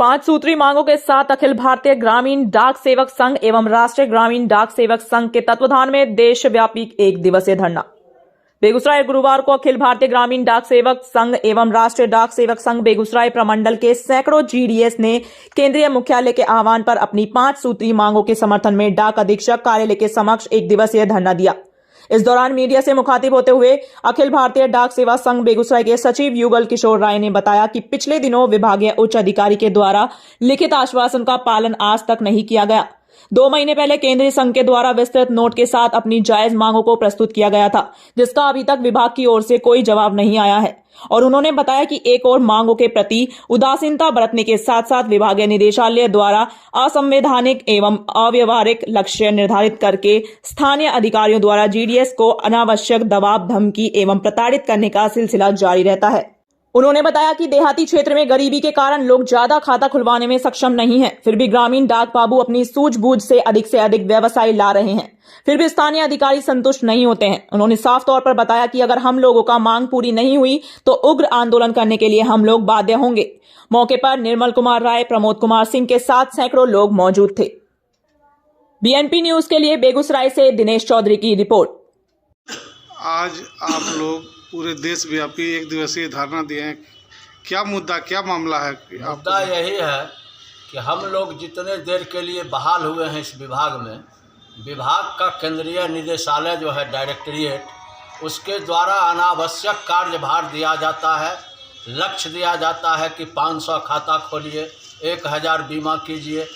5 सूत्री मांगों के साथ अखिल भारतीय ग्रामीण डाक सेवक संघ एवं राष्ट्रीय ग्रामीण डाक सेवक संघ के तत्वाधान में देशव्यापी 1 दिवसीय धरना। बेगूसराय गुरुवार को अखिल भारतीय ग्रामीण डाक सेवक संघ एवं राष्ट्रीय डाक सेवक संघ बेगूसराय प्रमंडल के सैकड़ों जीडीएस ने केंद्रीय मुख्यालय के आह्वान पर अपनी 5 सूत्री मांगों के समर्थन में डाक अधीक्षक कार्यालय के समक्ष 1 दिवसीय धरना दिया। इस दौरान मीडिया से मुखातिब होते हुए अखिल भारतीय डाक सेवा संघ बेगूसराय के सचिव युगल किशोर राय ने बताया कि पिछले दिनों विभागीय उच्च अधिकारी के द्वारा लिखित आश्वासन का पालन आज तक नहीं किया गया। 2 महीने पहले केंद्रीय संघ के द्वारा विस्तृत नोट के साथ अपनी जायज मांगों को प्रस्तुत किया गया था, जिसका अभी तक विभाग की ओर से कोई जवाब नहीं आया है। और उन्होंने बताया कि एक और मांगों के प्रति उदासीनता बरतने के साथ साथ विभागीय निदेशालय द्वारा असंवैधानिक एवं अव्यवहारिक लक्ष्य निर्धारित करके स्थानीय अधिकारियों द्वारा जीडीएस को अनावश्यक दबाव, धमकी एवं प्रताड़ित करने का सिलसिला जारी रहता है। उन्होंने बताया कि देहाती क्षेत्र में गरीबी के कारण लोग ज्यादा खाता खुलवाने में सक्षम नहीं हैं, फिर भी ग्रामीण डाक बाबू अपनी सूझबूझ से अधिक व्यवसाय ला रहे हैं, फिर भी स्थानीय अधिकारी संतुष्ट नहीं होते हैं। उन्होंने साफ तौर पर बताया कि अगर हम लोगों का मांग पूरी नहीं हुई तो उग्र आंदोलन करने के लिए हम लोग बाध्य होंगे। मौके पर निर्मल कुमार राय, प्रमोद कुमार सिंह के साथ सैकड़ों लोग मौजूद थे। बीएनपी न्यूज के लिए बेगूसराय से दिनेश चौधरी की रिपोर्ट। आज आप लोग पूरे देशव्यापी 1 दिवसीय धरना दिए हैं, क्या मुद्दा, क्या मामला है? मुद्दा यही है कि हम लोग जितने देर के लिए बहाल हुए हैं इस विभाग में, विभाग का केंद्रीय निदेशालय जो है डायरेक्टरेट, उसके द्वारा अनावश्यक कार्यभार दिया जाता है। लक्ष्य दिया जाता है कि 500 खाता खोलिए, 1000 बीमा कीजिए।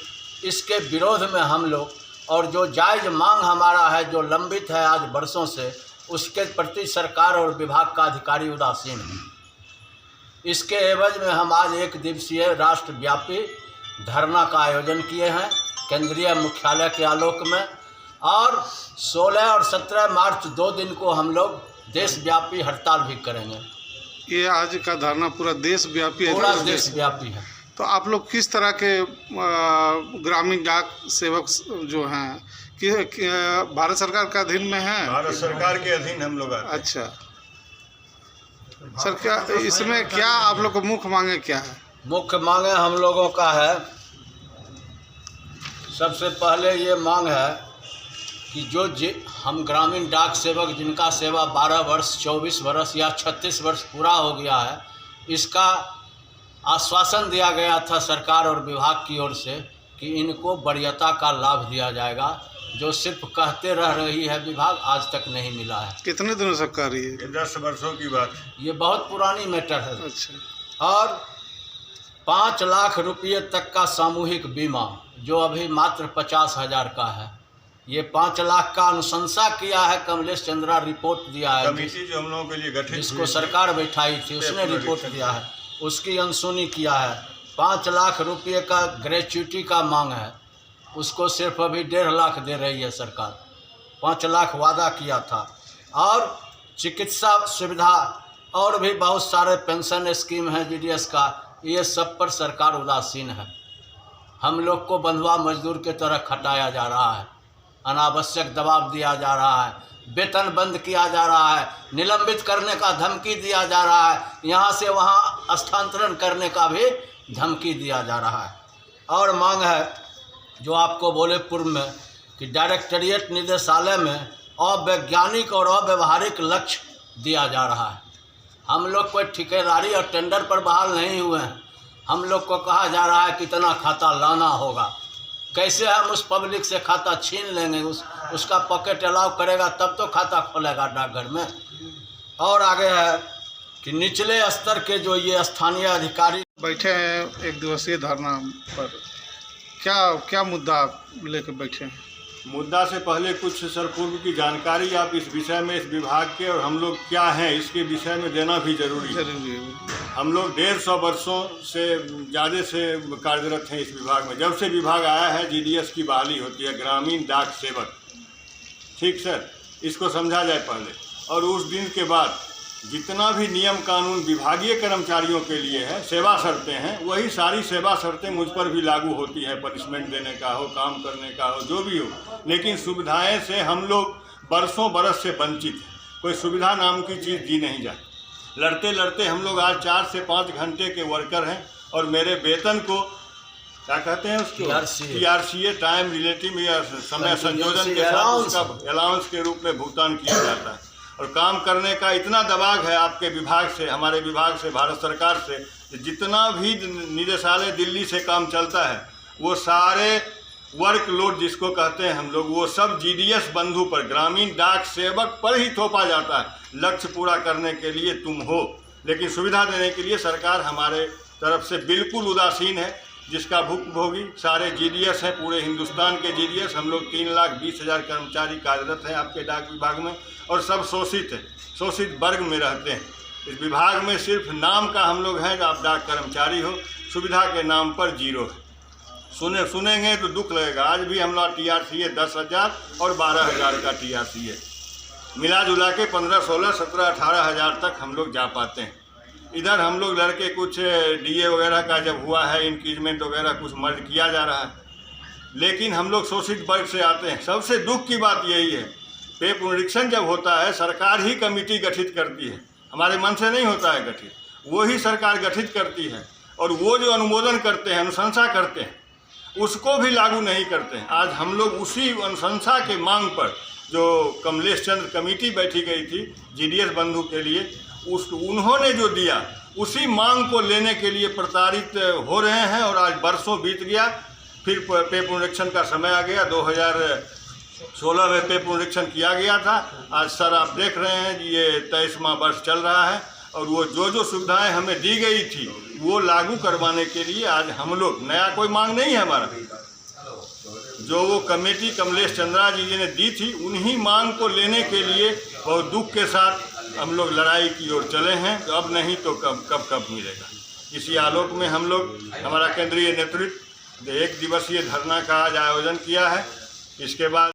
इसके विरोध में हम लोग, और जो जायज़ मांग हमारा है जो लंबित है आज वर्षों से, उसके प्रति सरकार और विभाग का अधिकारी उदासीन है। इसके एवज में हम आज 1 दिवसीय राष्ट्रव्यापी धरना का आयोजन किए हैं केंद्रीय मुख्यालय के आलोक में, और 16 और 17 मार्च 2 दिन को हम लोग देशव्यापी हड़ताल भी करेंगे। ये आज का धरना पूरा देशव्यापी है? पूरा देशव्यापी है। तो आप लोग किस तरह के ग्रामीण डाक सेवक जो हैं कि भारत सरकार के अधीन में हैं? भारत सरकार के अधीन हम लोग आते हैं। अच्छा सर, क्या इसमें क्या आप लोग को मुख्य मांगे क्या है? मुख्य मांगे हम लोगों का है, सबसे पहले ये मांग है कि जो हम ग्रामीण डाक सेवक जिनका सेवा 12 वर्ष, 24 वर्ष या 36 वर्ष पूरा हो गया है, इसका आश्वासन दिया गया था सरकार और विभाग की ओर से कि इनको वरीयता का लाभ दिया जाएगा, जो सिर्फ कहते रह रही है विभाग, आज तक नहीं मिला है। कितने दिनों से कर रही है? 10 वर्षों की बात है। ये बहुत पुरानी मैटर है। अच्छा। और 5 लाख रुपये तक का सामूहिक बीमा जो अभी मात्र 50,000 का है, ये 5 लाख का अनुशंसा किया है कमलेश चंद्रा, रिपोर्ट दिया है। कमेटी जो हम लोगों के लिए गठित जिसको सरकार बैठाई थी उसने रिपोर्ट दिया है, उसकी अनसुनी किया है। 5 लाख रुपये का ग्रेच्युटी का मांग है, उसको सिर्फ अभी 1.5 लाख दे रही है सरकार। 5 लाख वादा किया था। और चिकित्सा सुविधा और भी बहुत सारे पेंशन स्कीम है जीडीएस का, ये सब पर सरकार उदासीन है। हम लोग को बंधुआ मजदूर के तरह खटाया जा रहा है, अनावश्यक दबाव दिया जा रहा है, वेतन बंद किया जा रहा है, निलंबित करने का धमकी दिया जा रहा है, यहाँ से वहाँ स्थानांतरण करने का भी धमकी दिया जा रहा है। और मांग है जो आपको बोले पूर्व में कि डायरेक्टरेट निदेशालय में अवैज्ञानिक और अव्यवहारिक लक्ष्य दिया जा रहा है। हम लोग कोई ठेकेदारी और टेंडर पर बहाल नहीं हुए हैं। हम लोग को कहा जा रहा है कितना खाता लाना होगा, कैसे हम उस पब्लिक से खाता छीन लेंगे, उसका पॉकेट अलाउ करेगा तब तो खाता खोलेगा डाकघर में। और आगे है कि निचले स्तर के जो ये स्थानीय अधिकारी बैठे हैं 1 दिवसीय धरना पर, क्या मुद्दा लेकर बैठे हैं? मुद्दा से पहले कुछ सर पूर्व की जानकारी आप इस विषय में, इस विभाग के और हम लोग क्या हैं इसके विषय में देना भी जरूरी है। हम लोग 150 वर्षों से ज़्यादा से कार्यरत हैं इस विभाग में। जब से विभाग आया है जीडीएस की बहाली होती है, ग्रामीण डाक सेवक। ठीक सर, इसको समझा जाए पहले। और उस दिन के बाद जितना भी नियम कानून विभागीय कर्मचारियों के लिए है, सेवा शर्तें हैं, वही सारी सेवा शर्तें मुझ पर भी लागू होती है। पनिशमेंट देने का हो, काम करने का हो, जो भी हो, लेकिन सुविधाएं से हम लोग बरसों बरस से वंचित हैं। कोई सुविधा नाम की चीज़ दी नहीं जाती। लड़ते लड़ते हम लोग आज 4 से 5 घंटे के वर्कर हैं और मेरे वेतन को क्या कहते हैं उसको, TRCA। TRCA, टाइम रिलेटिव या समय संयोजन के साथ उसका अलाउंस के रूप में भुगतान किया जाता है। और काम करने का इतना दबाव है आपके विभाग से, हमारे विभाग से, भारत सरकार से, कि जितना भी निदेशालय दिल्ली से काम चलता है वो सारे वर्कलोड जिसको कहते हैं हम लोग, वो सब GDS बंधु पर, ग्रामीण डाक सेवक पर ही थोपा जाता है। लक्ष्य पूरा करने के लिए तुम हो, लेकिन सुविधा देने के लिए सरकार हमारे तरफ से बिल्कुल उदासीन है। जिसका भुक्तभोगी सारे GDS हैं, पूरे हिंदुस्तान के GDS। हम लोग 3,20,000 कर्मचारी कार्यरत हैं आपके डाक विभाग में, और सब शोषित हैं, शोषित वर्ग में रहते हैं। इस विभाग में सिर्फ नाम का हम लोग हैं कि आप डाक कर्मचारी हो, सुविधा के नाम पर जीरो है। सुनेंगे तो दुख लगेगा। आज भी हम लोग TRCA 10,000 और 12,000 का TRCA मिला जुला के 15, 16, 17, 18,000 तक हम लोग जा पाते हैं। इधर हम लोग लड़के कुछ DA वगैरह का जब हुआ है इंक्रीजमेंट वगैरह कुछ मर्ज किया जा रहा है, लेकिन हम लोग शोषित वर्ग से आते हैं। सबसे दुख की बात यही है, पे पुनरीक्षण जब होता है सरकार ही कमेटी गठित करती है, हमारे मन से नहीं होता है गठित, वो ही सरकार गठित करती है। और वो जो अनुमोदन करते हैं, अनुशंसा करते हैं, उसको भी लागू नहीं करते हैं। आज हम लोग उसी अनुशंसा के मांग पर जो कमलेश चंद्र कमेटी बैठी गई थी GDS बंधु के लिए, उन्होंने जो दिया उसी मांग को लेने के लिए प्रताड़ित हो रहे हैं। और आज बरसों बीत गया, फिर पे पुनरीक्षण का समय आ गया। 2016 में पे पुनरीक्षण किया गया था। आज सर आप देख रहे हैं ये 23वां वर्ष चल रहा है, और वो जो सुविधाएं हमें दी गई थी वो लागू करवाने के लिए आज हम लोग, नया कोई मांग नहीं है हमारा, जो वो कमेटी कमलेश चंद्रा जी ने दी थी उन्हीं मांग को लेने के लिए बहुत दुख के साथ हम लोग लड़ाई की ओर चले हैं। तो अब नहीं तो कब मिलेगा। इसी आलोक में हम लोग, हमारा केंद्रीय नेतृत्व 1 दिवसीय धरना का आज आयोजन किया है। इसके बाद